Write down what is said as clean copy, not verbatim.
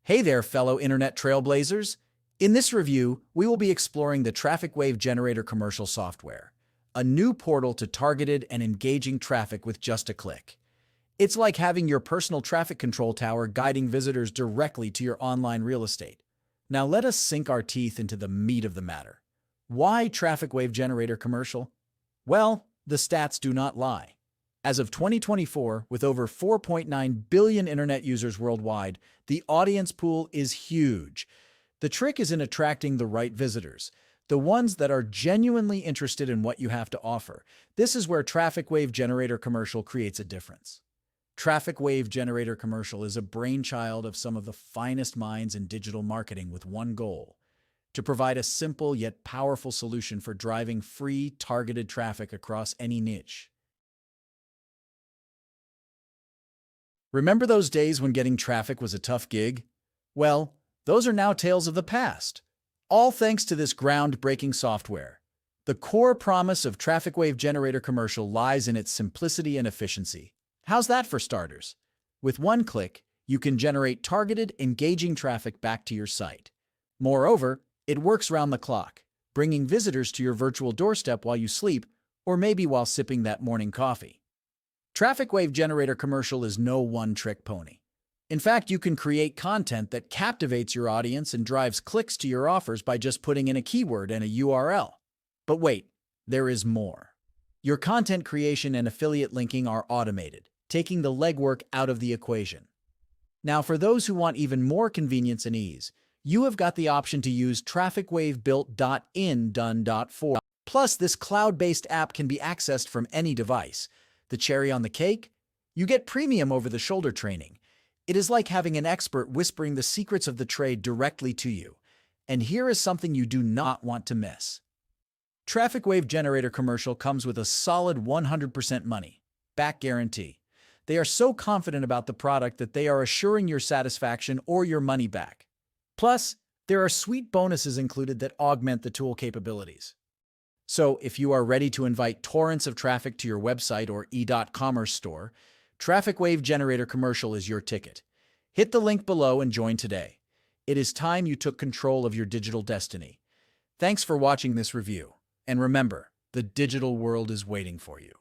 Hey there, fellow internet trailblazers. In this review, we will be exploring the Traffic Wave Generator commercial software, a new portal to targeted and engaging traffic with just a click. It's like having your personal traffic control tower guiding visitors directly to your online real estate. Now let us sink our teeth into the meat of the matter. Why Traffic Wave Generator commercial? Well, the stats do not lie. As of 2024, with over 4.9 billion internet users worldwide, the audience pool is huge. The trick is in attracting the right visitors, the ones that are genuinely interested in what you have to offer. This is where Traffic Wave Generator commercial creates a difference. Traffic Wave Generator commercial is a brainchild of some of the finest minds in digital marketing with one goal: to provide a simple yet powerful solution for driving free, targeted traffic across any niche. Remember those days when getting traffic was a tough gig? Well, those are now tales of the past. All thanks to this groundbreaking software. The core promise of Traffic Wave Generator commercial lies in its simplicity and efficiency. How's that for starters? With one click, you can generate targeted, engaging traffic back to your site. Moreover, it works round the clock, bringing visitors to your virtual doorstep while you sleep, or maybe while sipping that morning coffee. Traffic Wave Generator commercial is no one-trick pony. In fact, you can create content that captivates your audience and drives clicks to your offers by just putting in a keyword and a URL. But wait, there is more. Your content creation and affiliate linking are automated, taking the legwork out of the equation. Now, for those who want even more convenience and ease, you have got the option to use trafficwavebuilt.in.for. Plus, this cloud-based app can be accessed from any device. The cherry on the cake? You get premium over-the-shoulder training. It is like having an expert whispering the secrets of the trade directly to you. And here is something you do not want to miss. Traffic Wave Generator commercial comes with a solid 100% money-back guarantee. They are so confident about the product that they are assuring your satisfaction or your money back. Plus, there are sweet bonuses included that augment the tool capabilities. So, if you are ready to invite torrents of traffic to your website or e-commerce store, Traffic Wave Generator commercial is your ticket. Hit the link below and join today. It is time you took control of your digital destiny. Thanks for watching this review. And remember, the digital world is waiting for you.